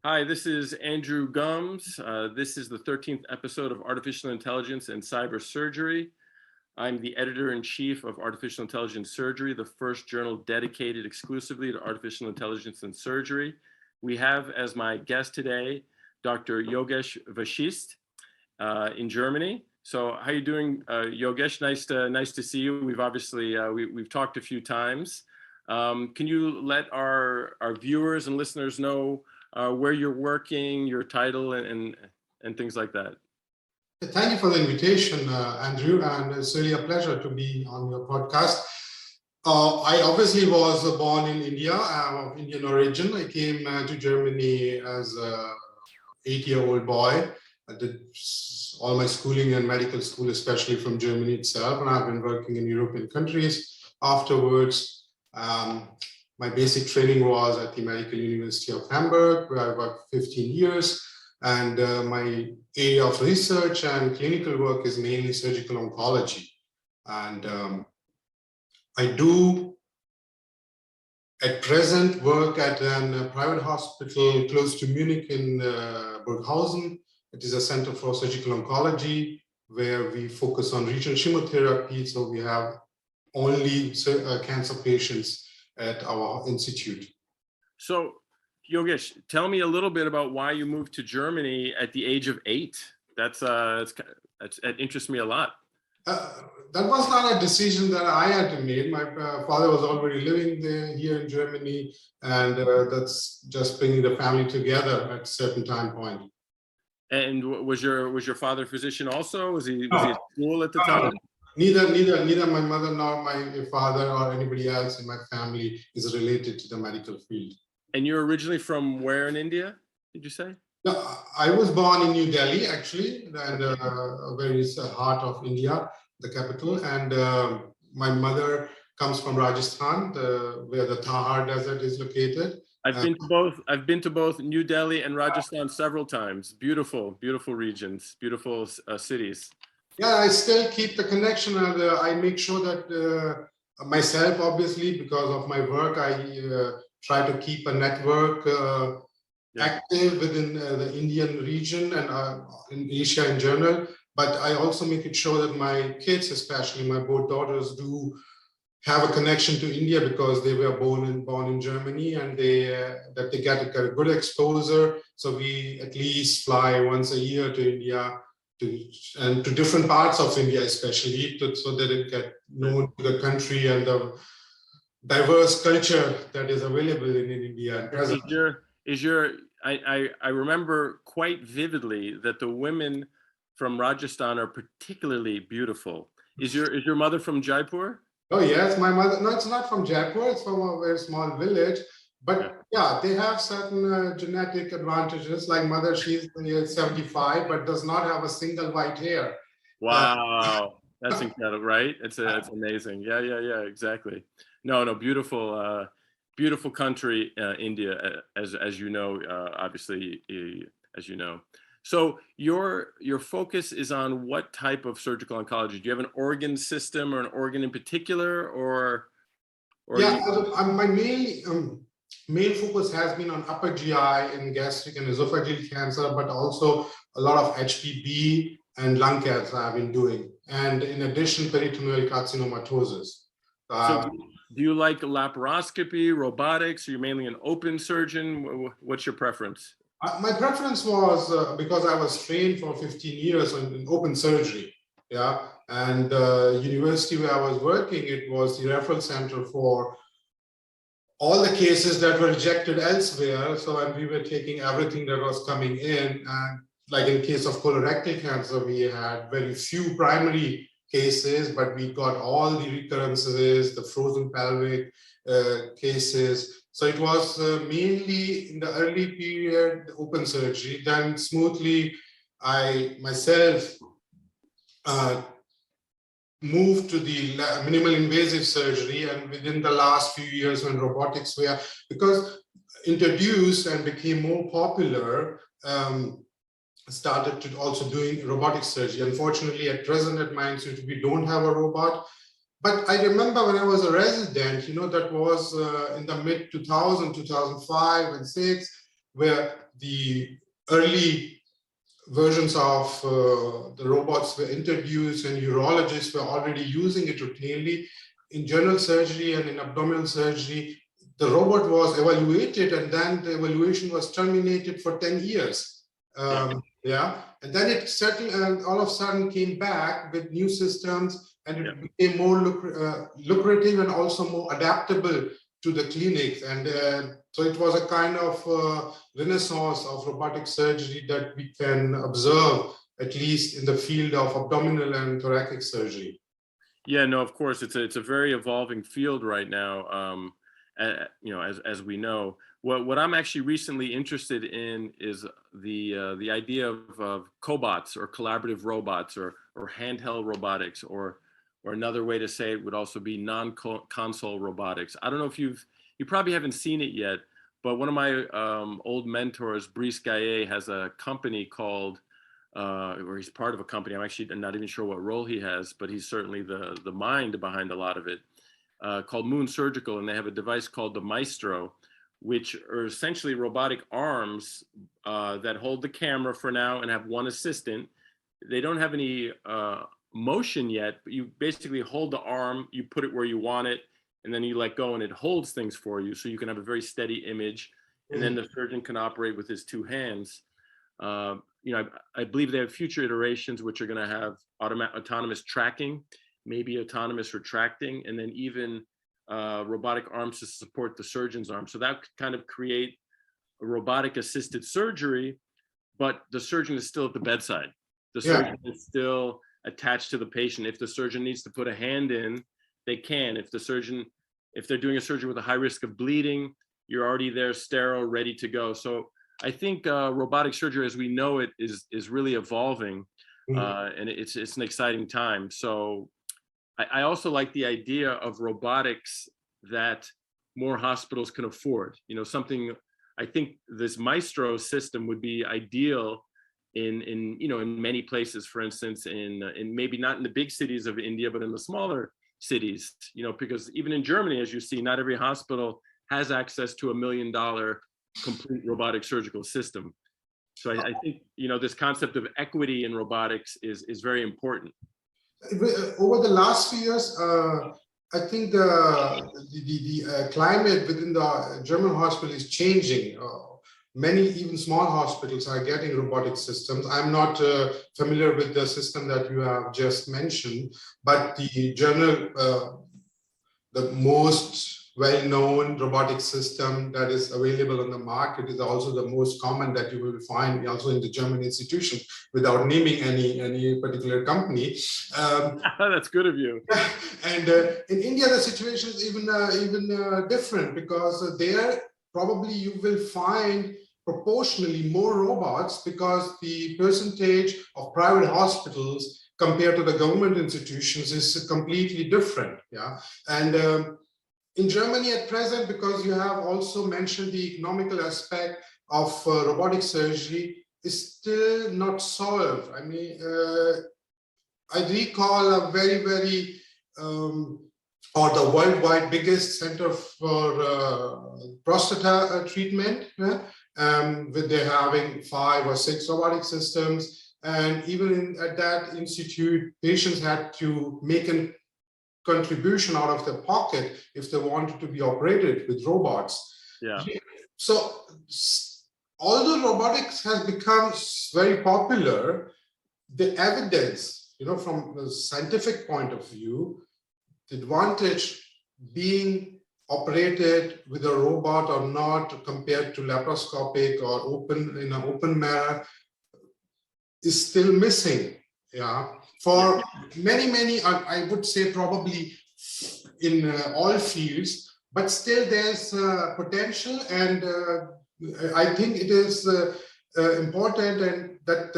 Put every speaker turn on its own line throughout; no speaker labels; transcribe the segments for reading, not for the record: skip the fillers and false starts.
Hi, this is Andrew Gums. This is the 13th episode of Artificial Intelligence and Cyber Surgery. I'm the editor-in-chief of Artificial Intelligence Surgery, the first journal dedicated exclusively to artificial intelligence and surgery. We have as my guest today, Dr. Yogesh Vasist in Germany. So how are you doing, Yogesh? Nice to see you. We've obviously, we've talked a few times. Can you let our viewers and listeners know where you're working, your title, and things like that?
Thank you for the invitation, Andrew, and it's really a pleasure to be on your podcast. I obviously was born in India, of Indian origin. I came to Germany as an 8-year-old boy. I did all my schooling and medical school, especially from Germany itself, and I've been working in European countries. Afterwards, my basic training was at the Medical University of Hamburg, where I worked 15 years. And my area of research and clinical work is mainly surgical oncology. And I do, at present, work at a private hospital close to Munich in Burghausen. It is a center for surgical oncology, where we focus on regional chemotherapy. So we have only cancer patients at our institute.
So, Yogesh, tell me a little bit about why you moved to Germany at the age of 8. That interests me a lot.
That was not a decision that I had to make. My father was already living there, here in Germany, and that's just bringing the family together at a certain time point.
And was your father a physician also? Was he at school at the time?
Neither my mother nor my father or anybody else in my family is related to the medical field.
And you're originally from where in India, did you say?
No, I was born in New Delhi, actually, and very heart of India, the capital. And my mother comes from Rajasthan, where the Thar Desert is located.
I've been to both New Delhi and Rajasthan several times. Beautiful, beautiful regions, beautiful cities.
Yeah, I still keep the connection, and I make sure that myself, obviously, because of my work, I try to keep a network active within the Indian region and in Asia in general. But I also make it sure that my kids, especially my both daughters, do have a connection to India because they were born in Germany, and that they get a good exposure. So we at least fly once a year to India, and to different parts of India, especially, so that it get known to the country and the diverse culture that is available in India.
I remember quite vividly that the women from Rajasthan are particularly beautiful. Is your mother from Jaipur?
Oh yes, my mother. No, it's not from Jaipur. It's from a very small village. But yeah, they have certain genetic advantages. Like mother, she's 75, but does not have a single white hair.
Wow, that's incredible, right? It's amazing. Yeah, exactly. No, beautiful, beautiful country, India, as you know, obviously, as you know. So your focus is on what type of surgical oncology? Do you have an organ system or an organ in particular, or
yeah, my main focus has been on upper GI and gastric and esophageal cancer, but also a lot of HPV and lung cancer I've been doing, and in addition, peritoneal carcinomatosis.
So do you like laparoscopy, robotics? Are you mainly an open surgeon? What's your preference?
My preference was because I was trained for 15 years in open surgery. Yeah, and the university where I was working, it was the referral center for all the cases that were rejected elsewhere. So, and we were taking everything that was coming in. And like in case of colorectal cancer, we had very few primary cases, but we got all the recurrences, the frozen pelvic cases. So it was mainly in the early period, open surgery. Then smoothly, I myself moved to the minimal invasive surgery, and within the last few years when robotics were introduced and became more popular, started to also doing robotic surgery. Unfortunately, at present at my institute, we don't have a robot. But I remember when I was a resident, that was in the mid 2000, 2005 and 6, where the early versions of the robots were introduced and urologists were already using it routinely. In general surgery and in abdominal surgery, the robot was evaluated and then the evaluation was terminated for 10 years. And then it settled and all of a sudden came back with new systems and it became more lucrative and also more adaptable to the clinics. And so it was a kind of renaissance of robotic surgery that we can observe, at least in the field of abdominal and thoracic surgery.
Yeah, no, of course, it's a very evolving field right now. As we know, what I'm actually recently interested in is the idea of cobots or collaborative robots or handheld robotics, or another way to say it would also be non-console robotics. I don't know if you probably haven't seen it yet, but one of my old mentors, Brice Gaillet, has a company called, or he's part of a company. I'm actually not even sure what role he has, but he's certainly the mind behind a lot of it, called Moon Surgical, and they have a device called the Maestro, which are essentially robotic arms that hold the camera for now and have one assistant. They don't have any motion yet, but you basically hold the arm, you put it where you want it, and then you let go and it holds things for you, so you can have a very steady image, and then the surgeon can operate with his two hands. I believe they have future iterations which are going to have autonomous tracking, maybe autonomous retracting, and then even robotic arms to support the surgeon's arm. So that could kind of create a robotic assisted surgery, but the surgeon is still at the bedside. The surgeon is still attached to the patient. If the surgeon needs to put a hand in, they can. If they're doing a surgery with a high risk of bleeding, you're already there, sterile, ready to go. So I think robotic surgery as we know it is really evolving, and it's an exciting time. So I also like the idea of robotics that more hospitals can afford. Something, I think this Maestro system would be ideal in many places, for instance, in maybe not in the big cities of India, but in the smaller cities, because even in Germany, as you see, not every hospital has access to $1 million complete robotic surgical system. So I think, this concept of equity in robotics is very important.
Over the last few years, I think the climate within the German hospital is changing. Many even small hospitals are getting robotic systems. I'm not familiar with the system that you have just mentioned, but the most well-known robotic system that is available on the market is also the most common that you will find also in the German institution, without naming any particular company.
That's good of you.
And in India, the situation is even different, because there probably you will find proportionally more robots, because the percentage of private hospitals compared to the government institutions is completely different. And in Germany at present, because you have also mentioned the economical aspect of robotic surgery, is still not solved. I mean, I recall a very, or the worldwide biggest center for prostata treatment, with they're having 5 or 6 robotic systems. And even at that institute, patients had to make a contribution out of their pocket if they wanted to be operated with robots. So although robotics has become very popular, the evidence, from the scientific point of view, the advantage being operated with a robot or not compared to laparoscopic or in an open manner is still missing. For many, I would say probably in all fields, but still there's potential, and I think it is important and that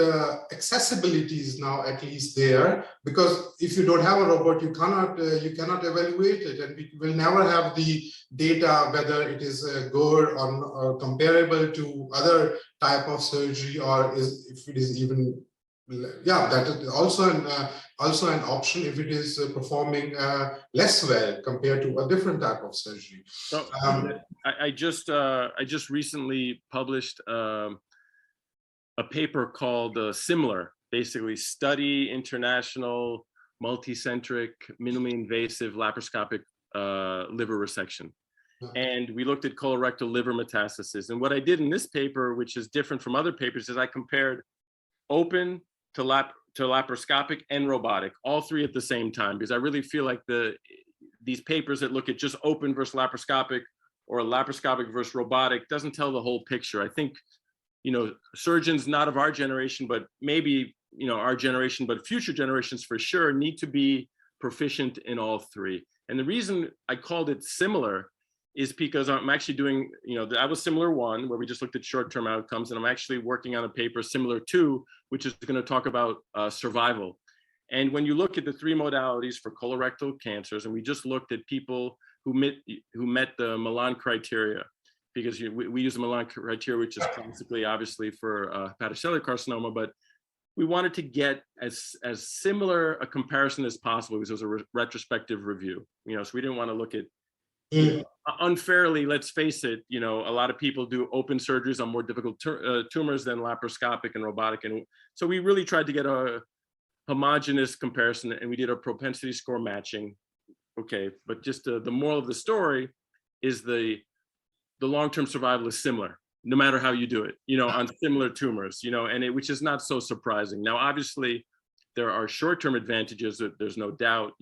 accessibility is now at least there, because if you don't have a robot, you cannot evaluate it, and we will never have the data whether it is good or comparable to other type of surgery, or if it is even yeah, that is also an option if it is performing less well compared to a different type of surgery.
So I just recently published a paper called Similar, basically Study International Multicentric Minimally Invasive Laparoscopic Liver Resection. And we looked at colorectal liver metastasis. And what I did in this paper, which is different from other papers, is I compared open to laparoscopic and robotic, all three at the same time, because I really feel like these papers that look at just open versus laparoscopic or laparoscopic versus robotic doesn't tell the whole picture. I think, surgeons not of our generation, but maybe, our generation, but future generations for sure need to be proficient in all three. And the reason I called it Similar is because I'm actually doing, that was Similar 1, where we just looked at short-term outcomes, and I'm actually working on a paper Similar 2, which is going to talk about survival. And when you look at the three modalities for colorectal cancers, and we just looked at people who met the Milan criteria, because we use the Milan criteria, which is classically, obviously, for hepatocellular carcinoma, but we wanted to get as similar a comparison as possible because it was a retrospective review. So we didn't want to look at unfairly, let's face it, a lot of people do open surgeries on more difficult tumors than laparoscopic and robotic. And so we really tried to get a homogeneous comparison, and we did a propensity score matching. Okay, but just the moral of the story is the long-term survival is similar, no matter how you do it, on similar tumors, and which is not so surprising. Now, obviously, there are short-term advantages, there's no doubt,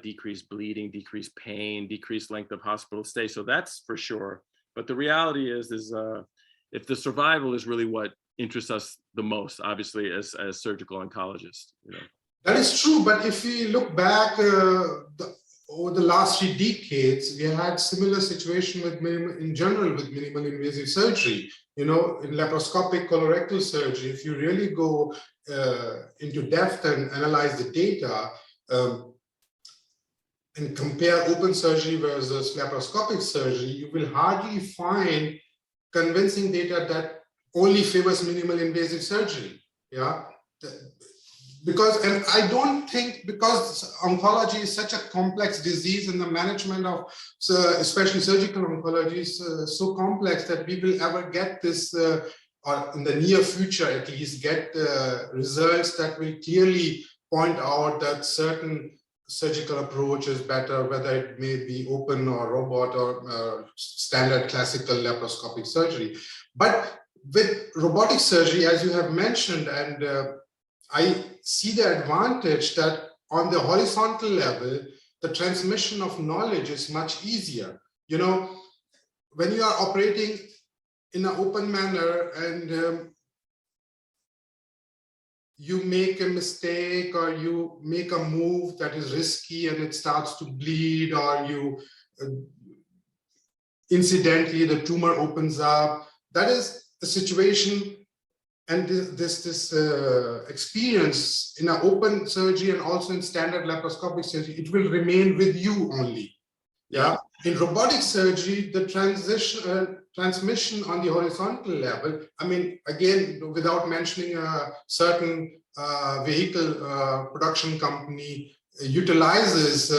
decreased bleeding, decreased pain, decreased length of hospital stay. So that's for sure. But the reality is if the survival is really what interests us the most, obviously, as surgical oncologists.
That is true. But if we look back over the last 3 decades, we had similar situation in general with minimal invasive surgery. In laparoscopic colorectal surgery, if you really go into depth and analyze the data, and compare open surgery versus laparoscopic surgery, you will hardly find convincing data that only favors minimal invasive surgery. Yeah, and I don't think, because oncology is such a complex disease, and the management of, especially surgical oncology, is so complex that we will ever get this, or in the near future at least, get results that will clearly point out that certain surgical approach is better, whether it may be open or robot or standard classical laparoscopic surgery. But with robotic surgery, as you have mentioned, and I see the advantage that on the horizontal level, the transmission of knowledge is much easier. When you are operating in an open manner and you make a mistake or you make a move that is risky and it starts to bleed, or you incidentally the tumor opens up, that is the situation. And this experience in an open surgery and also in standard laparoscopic surgery, it will remain with you only. Yeah. In robotic surgery, the transmission on the horizontal level, again, without mentioning a certain vehicle production company utilizes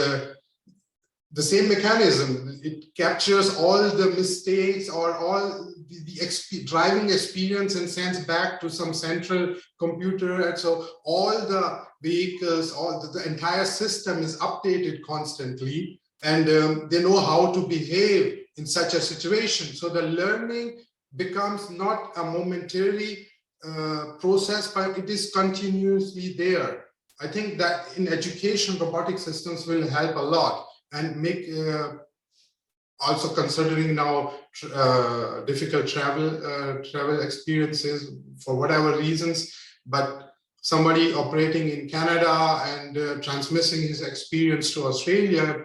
the same mechanism. It captures all the mistakes or all the driving experience and sends back to some central computer. And so all the vehicles, the entire system is updated constantly, and they know how to behave in such a situation. So the learning becomes not a momentary process, but it is continuously there. I think that in education, robotic systems will help a lot, and make also considering now difficult travel experiences for whatever reasons, but somebody operating in Canada and transmitting his experience to Australia,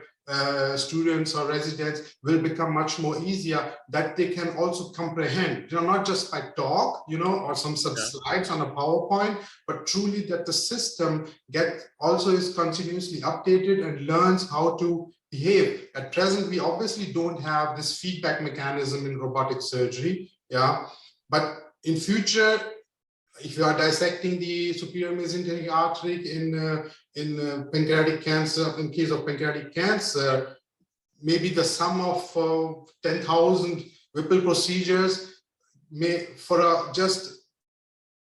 students or residents, will become much more easier, that they can also comprehend, not just by talk, or some slides on a PowerPoint, but truly that the system also is continuously updated and learns how to behave. At present, we obviously don't have this feedback mechanism in robotic surgery, but in future, if you are dissecting the superior mesenteric artery in pancreatic cancer, in case of pancreatic cancer, maybe the sum of 10,000 Whipple procedures may, for just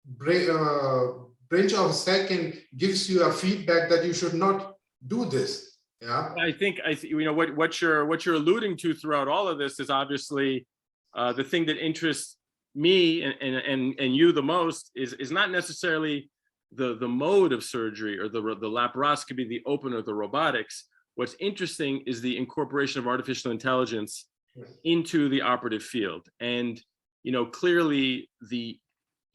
branch of a second, gives you a feedback that you should not do this. Yeah.
I think you know what you're alluding to throughout all of this is obviously the thing that interests me and you the most is not necessarily the mode of surgery or the laparoscopy, the open, or the robotics. What's interesting is the incorporation of artificial intelligence into the operative field. And you know, clearly the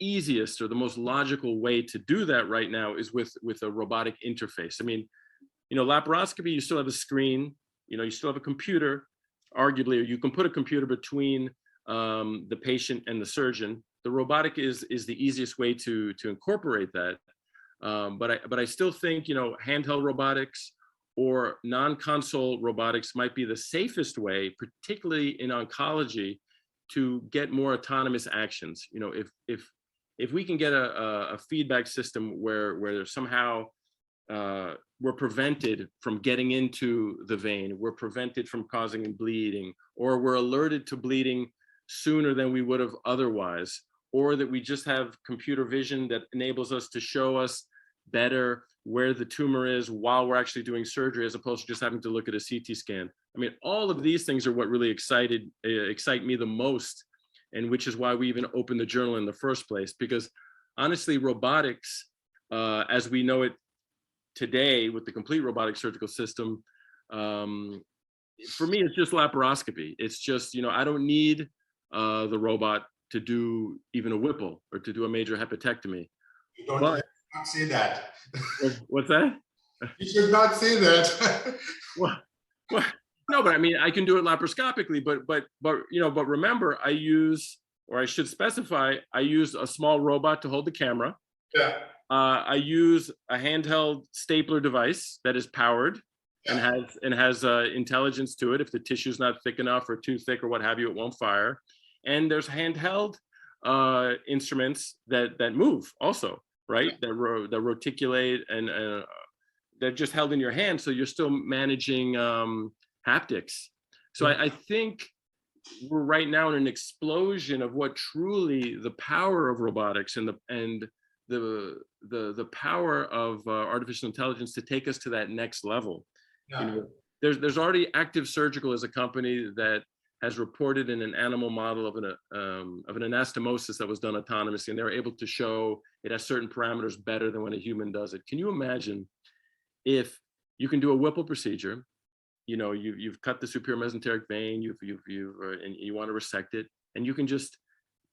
easiest or the most logical way to do that right now is with a robotic interface. I mean, you know, laparoscopy, you still have a screen, you know, you still have a computer, arguably, or you can put a computer between the patient and the surgeon. The robotic is the easiest way to incorporate that. But I still think, you know, handheld robotics or non-console robotics might be the safest way, particularly in oncology, to get more autonomous actions. You know, if we can get a feedback system where somehow we're prevented from getting into the vein, we're prevented from causing bleeding, or we're alerted to bleeding sooner than we would have otherwise, or that we just have computer vision that enables us to show us better where the tumor is while we're actually doing surgery, as opposed to just having to look at a CT scan. I mean, all of these things are what really excite me the most, and which is why we even opened the journal in the first place. Because honestly, robotics, as we know it today with the complete robotic surgical system, for me, it's just laparoscopy. It's just, you know, I don't need the robot to do even a Whipple or to do a major hepatectomy.
You don't not say that.
What's that?
You should not say that.
well, no, but I mean, I can do it laparoscopically, but you know, but remember, I use, or I should specify, I use a small robot to hold the camera.
Yeah.
I use a handheld stapler device that is powered and has intelligence to it. If the tissue is not thick enough or too thick or what have you, it won't fire. And there's handheld instruments that move also, right? That reticulate and they're just held in your hand, so you're still managing haptics. So I think we're right now in an explosion of what truly the power of robotics and the power of artificial intelligence to take us to that next level. Yeah. You know, there's already Active Surgical as a company that has reported in an animal model of an anastomosis that was done autonomously, and they were able to show it has certain parameters better than when a human does it. Can you imagine if you can do a Whipple procedure? You know, you've cut the superior mesenteric vein, and you want to resect it, and you can just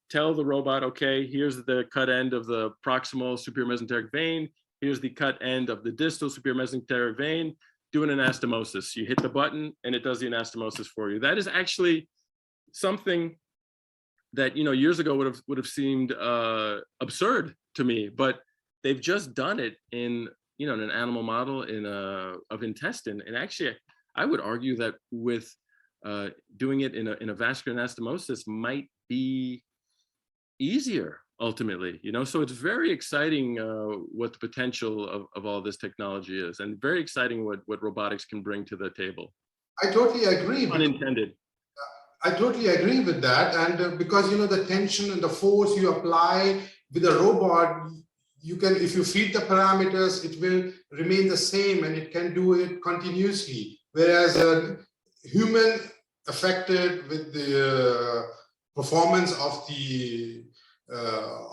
tell the robot, okay, here's the cut end of the proximal superior mesenteric vein, here's the cut end of the distal superior mesenteric vein, do an anastomosis. You hit the button and it does the anastomosis for you. That is actually something that, you know, years ago would have seemed absurd to me, but they've just done it in, you know, in an animal model of intestine. And actually, I would argue that with doing it in a vascular anastomosis might be easier ultimately, you know. So it's very exciting what the potential of all this technology is, and very exciting what robotics can bring to the table.
I totally agree.
Unintended.
I totally agree with that. And because, you know, the tension and the force you apply with a robot, you can, if you feed the parameters, it will remain the same and it can do it continuously. Whereas a human affected with the performance of the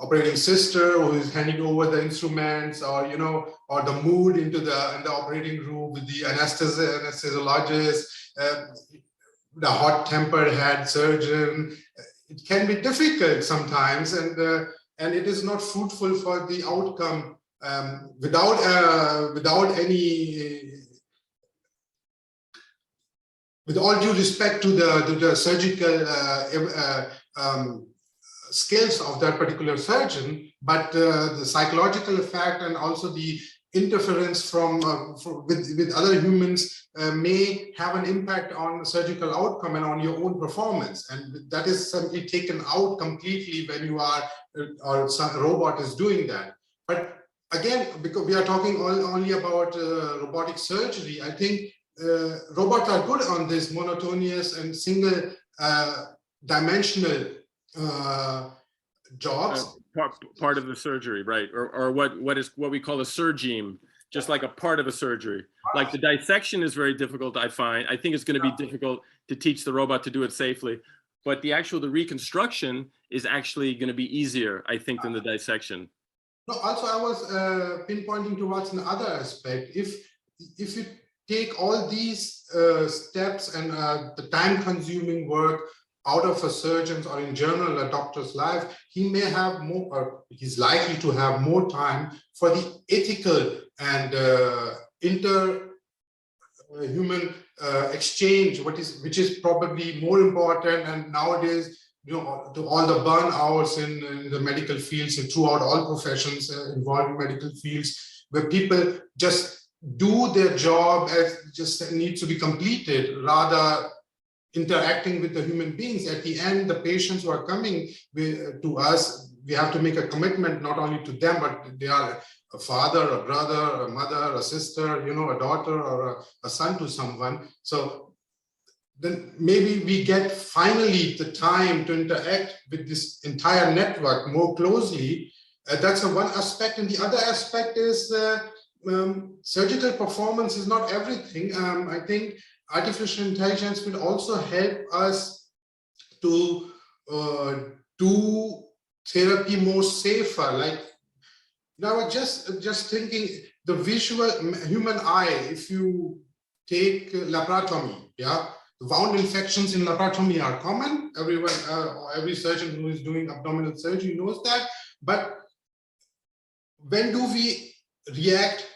operating sister who is handing over the instruments, or, you know, or the mood in the operating room with the anesthesiologist, the hot-tempered head surgeon, it can be difficult sometimes, and it is not fruitful for the outcome without any. With all due respect to the surgical skills of that particular surgeon, but the psychological effect and also the interference with other humans may have an impact on the surgical outcome and on your own performance. And that is something taken out completely when you are, or some robot is doing that. But again, because we are talking only about robotic surgery, I think robots are good on this monotonous and single dimensional jobs.
Part of the surgery, right? Or what we call a surgeme, just like a part of a surgery. Like the dissection is very difficult, I find. I think it's going to be difficult to teach the robot to do it safely. But the reconstruction is actually going to be easier, I think, than the dissection.
No, also I was pinpointing towards another aspect. If you take all these steps and the time-consuming work out of a surgeon's or in general a doctor's life, he may have more, or he's likely to have more time for the ethical and inter-human exchange, which is probably more important. And nowadays, to all the burnouts in the medical fields and throughout all professions involved in medical fields, where people just do their job as just needs to be completed, rather interacting with the human beings. At the end, the patients who are coming to us, we have to make a commitment not only to them, but they are a father, a brother, a mother, a sister, a daughter or a son to someone. So then maybe we get finally the time to interact with this entire network more closely. That's one aspect. And the other aspect is surgical performance is not everything. I think artificial intelligence will also help us to do therapy more safer. Like now, just thinking the visual human eye. If you take laparotomy, yeah, wound infections in laparotomy are common. Every surgeon who is doing abdominal surgery knows that. But when do we react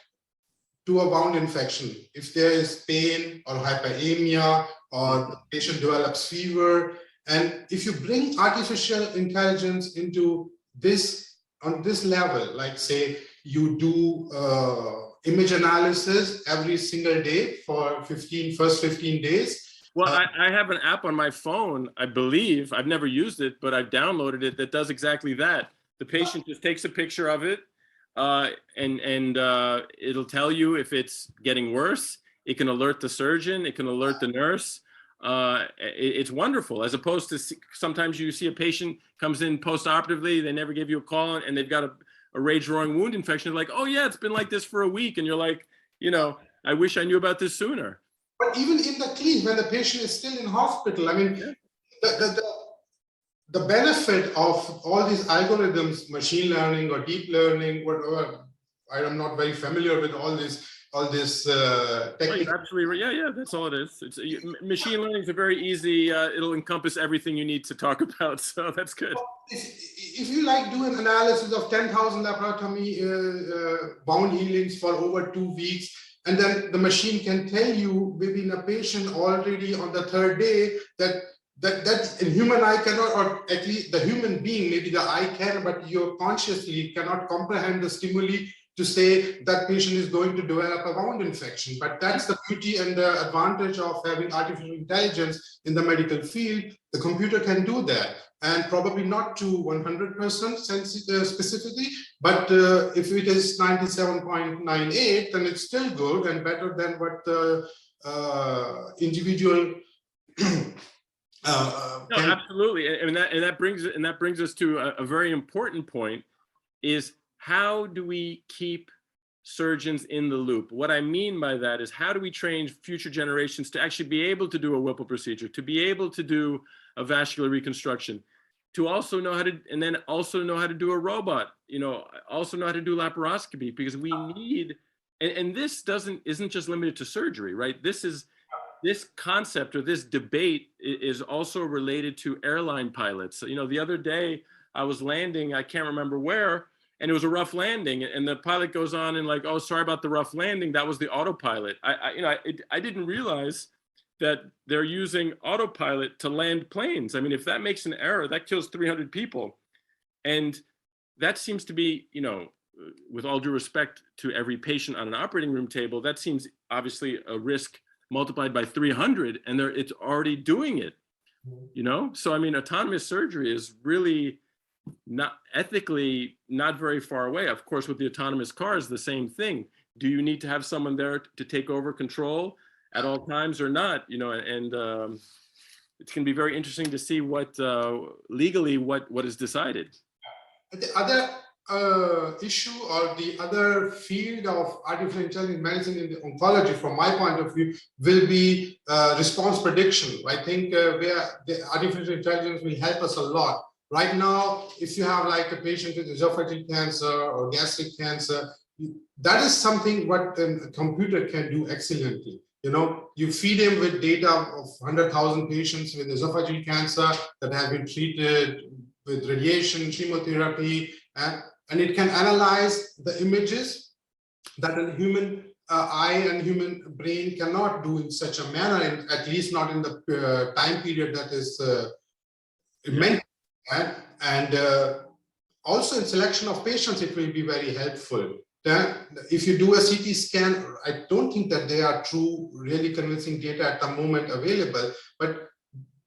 to a wound infection? If there is pain or hyperemia or the patient develops fever, and if you bring artificial intelligence into this on this level, like say you do image analysis every single day for first 15 days.
Well, I have an app on my phone, I believe. I've never used it, but I've downloaded it that does exactly that. The patient just takes a picture of it, and it'll tell you if it's getting worse. It can alert the surgeon. It can alert the nurse. It's wonderful, as opposed to sometimes you see a patient comes in post-operatively, they never give you a call, and they've got a rage-roaring wound infection. They're like, oh yeah, it's been like this for a week. And you're like, I wish I knew about this sooner.
But even in the clinic, when the patient is still in hospital, I mean, yeah. The benefit of all these algorithms, machine learning or deep learning, whatever, I'm not very familiar with all this technique.
Oh, absolutely, yeah, that's all it is. Machine learning is a very easy. It'll encompass everything you need to talk about, so that's good.
If you like do an analysis of 10,000 laparotomy wound healings for over 2 weeks, and then the machine can tell you maybe in a patient already on the 3rd day that in human eye cannot, or at least the human being, maybe the eye can, but you consciously cannot comprehend the stimuli to say that patient is going to develop a wound infection. But that's the beauty and the advantage of having artificial intelligence in the medical field. The computer can do that, and probably not to 100% specifically, but if it is 97.98, then it's still good and better than what the individual
no, absolutely, and that brings us to a very important point: is how do we keep surgeons in the loop? What I mean by that is, how do we train future generations to actually be able to do a Whipple procedure, to be able to do a vascular reconstruction, to also know how to, and then also know how to do a robot, also know how to do laparoscopy, because we need, and this isn't just limited to surgery, right? This concept or this debate is also related to airline pilots. The other day I was landing, I can't remember where, and it was a rough landing, and the pilot goes on and like, oh, sorry about the rough landing. That was the autopilot. I didn't realize that they're using autopilot to land planes. I mean, if that makes an error, that kills 300 people. And that seems to be, with all due respect to every patient on an operating room table, that seems obviously a risk multiplied by 300, and it's already doing it, you know? So, I mean, autonomous surgery is really not ethically not very far away. Of course, with the autonomous cars, the same thing. Do you need to have someone there to take over control at all times or not? You know, and it's going to be very interesting to see what legally what is decided.
The other issue or the other field of artificial intelligence medicine in the oncology, from my point of view, will be response prediction. I think where the artificial intelligence will help us a lot. Right now, if you have like a patient with esophageal cancer or gastric cancer, that is something what a computer can do excellently. You know, you feed him with data of 100,000 patients with esophageal cancer that have been treated with radiation, chemotherapy, and it can analyze the images that a human eye and human brain cannot do in such a manner, at least not in the time period that is meant. And also in selection of patients, it will be very helpful. If you do a CT scan, I don't think that there are true, really convincing data at the moment available, but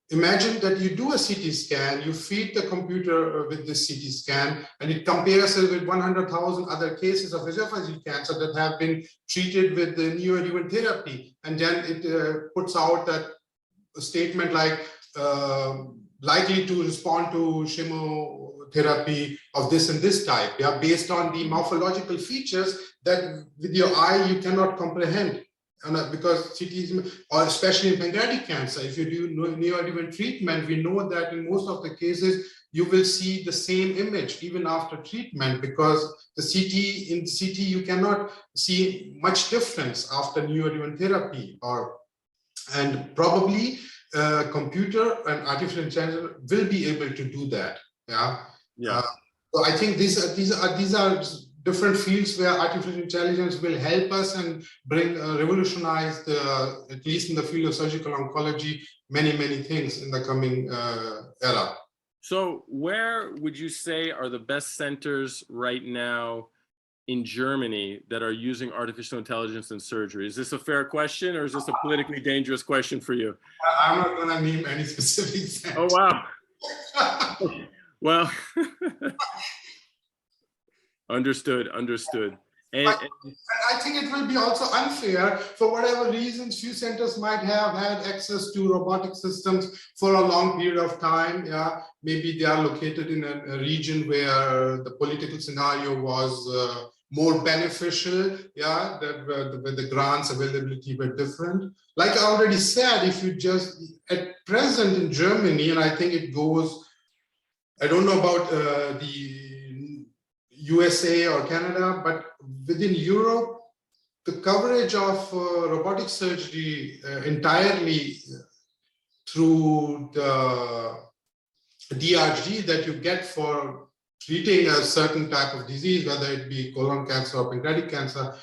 imagine that you do a CT scan, you feed the computer with this CT scan, and it compares it with 100,000 other cases of esophageal cancer that have been treated with the neoadjuvant therapy. And then it puts out that statement like, likely to respond to chemotherapy of this and this type, yeah, based on the morphological features that with your eye you cannot comprehend. Because CTs, or especially in pancreatic cancer, if you do neoadjuvant treatment, we know that in most of the cases you will see the same image even after treatment, because the CT you cannot see much difference after neoadjuvant therapy, and probably computer and artificial intelligence will be able to do that. Yeah. So I think these are different fields where artificial intelligence will help us and bring revolutionize at least in the field of surgical oncology, many things in the coming era.
So where would you say are the best centers right now in Germany that are using artificial intelligence in surgery? Is this a fair question, or is this a politically dangerous question for you?
I'm not going to name any specific centers.
Oh, wow. Well, understood. And
I think it will be also unfair for whatever reasons. Few centers might have had access to robotic systems for a long period of time. Yeah, maybe they are located in a region where the political scenario was more beneficial. Yeah, where the grants availability were different. Like I already said, if you just at present in Germany, and I think it goes, I don't know about the USA or Canada, but within Europe, the coverage of robotic surgery entirely through the DRG that you get for treating a certain type of disease, whether it be colon cancer or pancreatic cancer,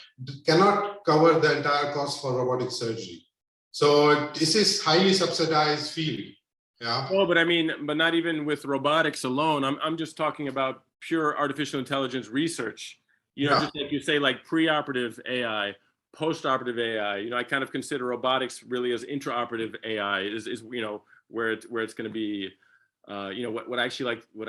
cannot cover the entire cost for robotic surgery. So this is highly subsidized field. Yeah.
Well, but I mean, but not even with robotics alone. I'm just talking about pure artificial intelligence research. You know, just like you say, like preoperative AI, postoperative AI. You know, I kind of consider robotics really as intraoperative AI. Is you know where it's going to be. You know, what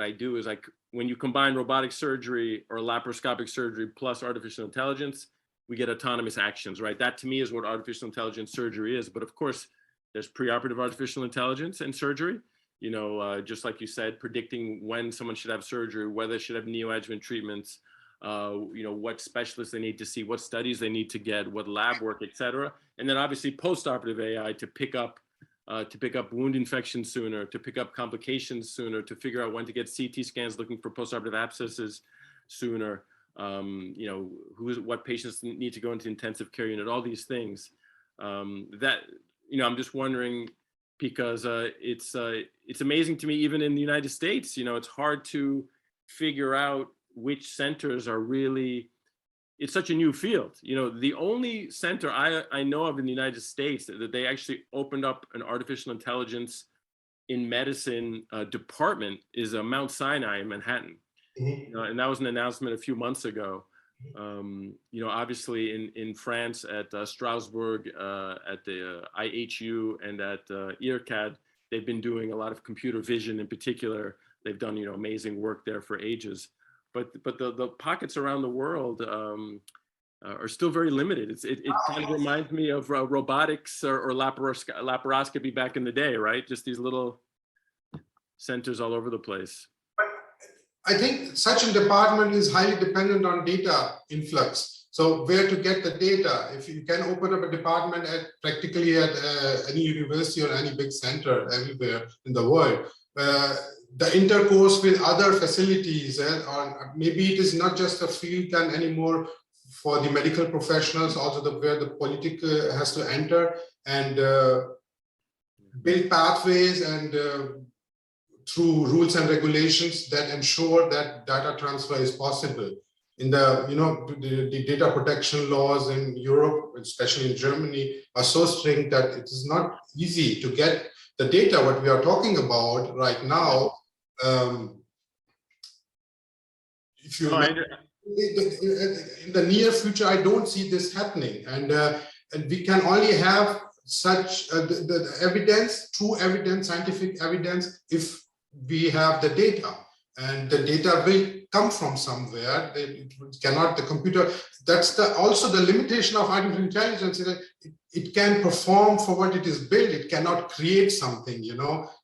I do is like when you combine robotic surgery or laparoscopic surgery plus artificial intelligence, we get autonomous actions, right? That to me is what artificial intelligence surgery is. But of course, there's preoperative artificial intelligence in surgery. You know, just like you said, predicting when someone should have surgery, whether they should have neoadjuvant treatments, you know, what specialists they need to see, what studies they need to get, what lab work, et cetera. And then obviously postoperative AI to pick up wound infections sooner, to pick up complications sooner, to figure out when to get CT scans looking for postoperative abscesses sooner. You know, what patients need to go into intensive care unit, all these things. That, you know, I'm just wondering, because it's amazing to me, even in the United States, you know, it's hard to figure out which centers are really, it's such a new field. You know, the only center I know of in the United States that they actually opened up an artificial intelligence in medicine department is Mount Sinai in Manhattan. And that was an announcement a few months ago. Obviously in France at Strasbourg, at the IHU and at IRCAD, they've been doing a lot of computer vision in particular. They've done, amazing work there for ages. But the pockets around the world are still very limited. It kind of reminds me of robotics or laparoscopy back in the day, right? Just these little centers all over the place.
I think such a department is highly dependent on data influx. So where to get the data? If you can open up a department at practically at any university or any big center everywhere in the world, the intercourse with other facilities, or maybe it is not just a field plan anymore for the medical professionals, also where the politic has to enter and build pathways and through rules and regulations that ensure that data transfer is possible. In the data protection laws in Europe, especially in Germany, are so strict that it is not easy to get the data what we are talking about right now. If you in the near future, I don't see this happening, and we can only have such the evidence, true evidence, scientific evidence, if we have the data, and the data will come from somewhere. It cannot, the computer, that's also the limitation of artificial intelligence, is that it can perform for what it is built. It cannot create something,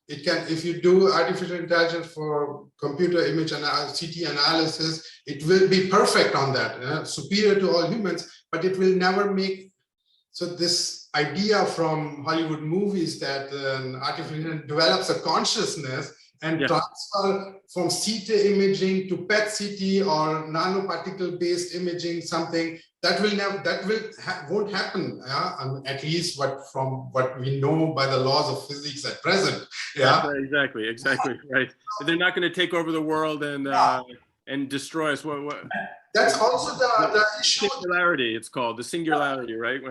it can, if you do artificial intelligence for computer image and CT analysis, it will be perfect on that, superior to all humans, but it will never make. So this idea from Hollywood movies that artificial intelligence develops a consciousness and transfer from CT imaging to PET CT or nanoparticle based imaging, something that will never, won't happen, at least from what we know by the laws of physics at present.
Exactly right. They're not going to take over the world and destroy us. What
that's also the issue.
Singularity, it's called the singularity, right?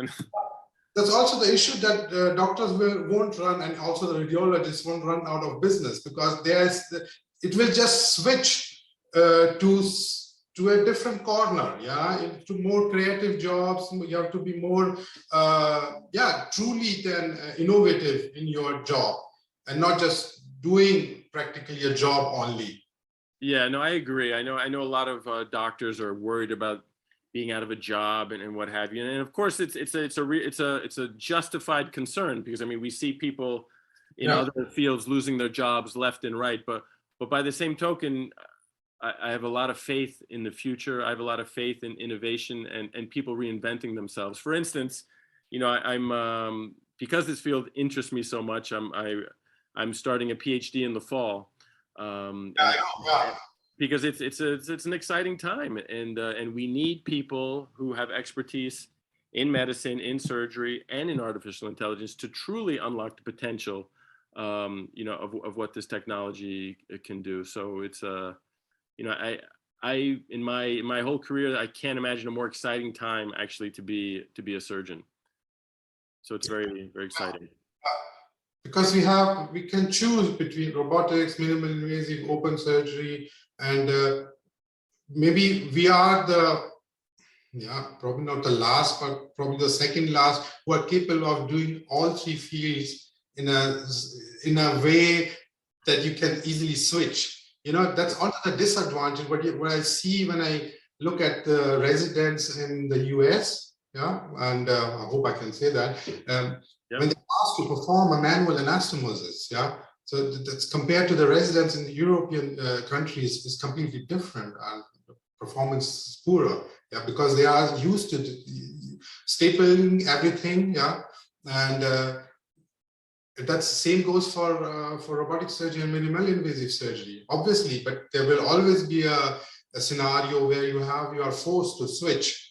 That's also the issue that doctors won't run, and also the radiologists won't run out of business, because it will just switch to a different corner, into more creative jobs. You have to be more, truly then innovative in your job, and not just doing practically a job only.
Yeah, no, I agree. I know a lot of doctors are worried about being out of a job and what have you, and of course it's a justified concern, because I mean we see people in other fields losing their jobs left and right, but by the same token, I have a lot of faith in the future. I have a lot of faith in innovation and people reinventing themselves. For instance, I'm because this field interests me so much, I'm starting a PhD in the fall. Because it's an exciting time, and we need people who have expertise in medicine, in surgery, and in artificial intelligence to truly unlock the potential, of what this technology can do. So it's I in my whole career, I can't imagine a more exciting time actually to be a surgeon. So it's very, very exciting.
Because we can choose between robotics, minimal invasive, open surgery, and maybe we are probably not the last, but probably the second last, who are capable of doing all three fields in a way that you can easily switch. That's also the disadvantage. What I see when I look at the residents in the US, and I hope I can say that, when they ask to perform a manual anastomosis, so that's compared to the residents in the European countries is completely different, and the performance is poorer, because they are used to stapling everything, and that the same goes for robotic surgery and minimal invasive surgery, obviously, but there will always be a scenario where you are forced to switch,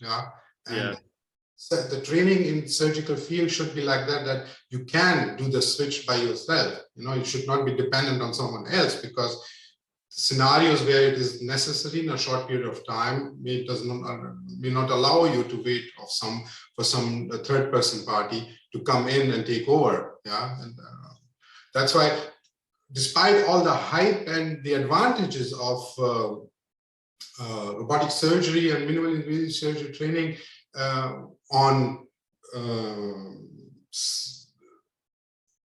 So the training in surgical field should be like that you can do the switch by yourself. You should not be dependent on someone else, because scenarios where it is necessary in a short period of time may not allow you to wait for some third person party to come in and take over. And that's why, despite all the hype and the advantages of robotic surgery and minimal invasive surgery training on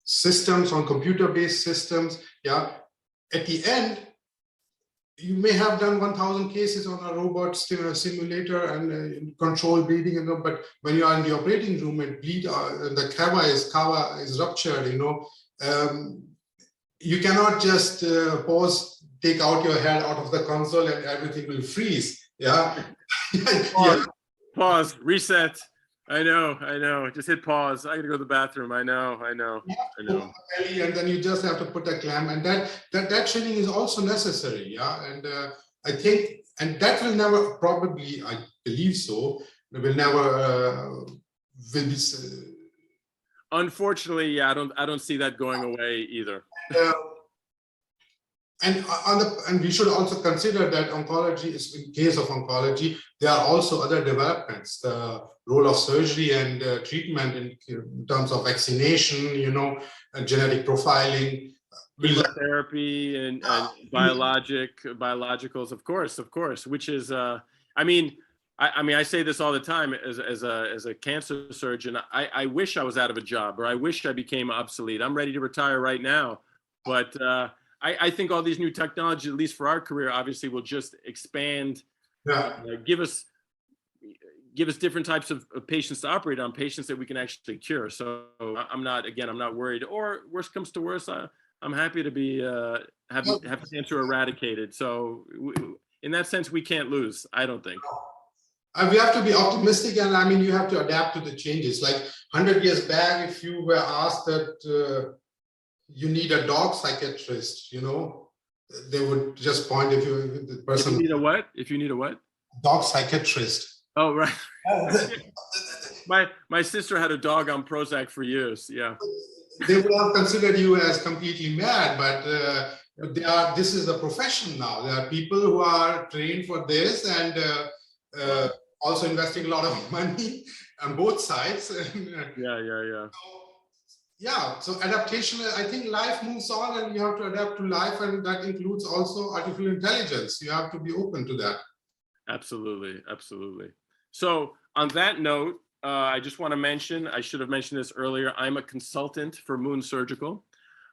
systems, on computer-based systems. Yeah, at the end, you may have done 1,000 cases on a robot simulator and control bleeding, but when you are in the operating room and the cava is ruptured, you cannot just pause, take out your head out of the console and everything will freeze. Yeah.
Pause, reset. I know. Just hit pause. I gotta go to the bathroom. I know.
And then you just have to put a clamp, and that training is also necessary. Yeah, and I think, and that will never, probably, I believe so, will never will be.
Unfortunately, yeah, I don't see that going away either.
And we should also consider that oncology is, in case of oncology, there are also other developments. The role of surgery and treatment in terms of vaccination, and genetic profiling,
therapy and biologicals, of course, which is, I mean, I say this all the time as a cancer surgeon. I wish I was out of a job, or I wish I became obsolete. I'm ready to retire right now, but I think all these new technologies, at least for our career, obviously will just expand, give us different types of patients to operate on, patients that we can actually cure. So I'm not worried. Or worst comes to worst, I'm happy to be have cancer eradicated. So in that sense, we can't lose, I don't think.
We have to be optimistic, and I mean, you have to adapt to the changes. Like 100 years back, if you were asked that you need a dog psychiatrist, they would just point if the person.
If you need a what?
Dog psychiatrist.
Oh, right. my sister had a dog on Prozac for years. Yeah.
They would have considered you as completely mad, but this is a profession now. There are people who are trained for this and also investing a lot of money on both sides. So adaptation, I think life moves on and you have to adapt to life, and that includes also artificial intelligence. You have to be open to that.
Absolutely. So on that note, I just want to mention, I should have mentioned this earlier, I'm a consultant for Moon Surgical.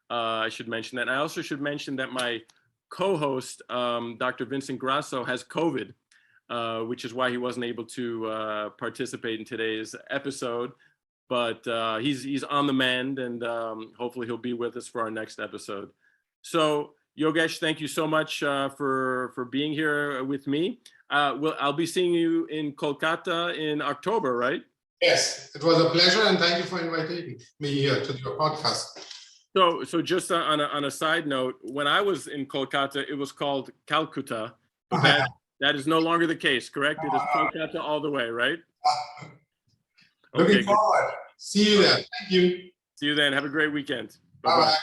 I should mention that. And I also should mention that my co-host, Dr. Vincent Grasso, has COVID, which is why he wasn't able to participate in today's episode. But he's on the mend, and hopefully he'll be with us for our next episode. So Yogesh, thank you so much for being here with me. I'll be seeing you in Kolkata in October, right?
Yes, it was a pleasure, and thank you for inviting me here to your podcast.
So just on a side note, when I was in Kolkata, it was called Calcutta. That is no longer the case, correct? It is Kolkata all the way, right?
Looking forward. See you then. Thank you.
See you then. Have a great weekend.
Bye-bye.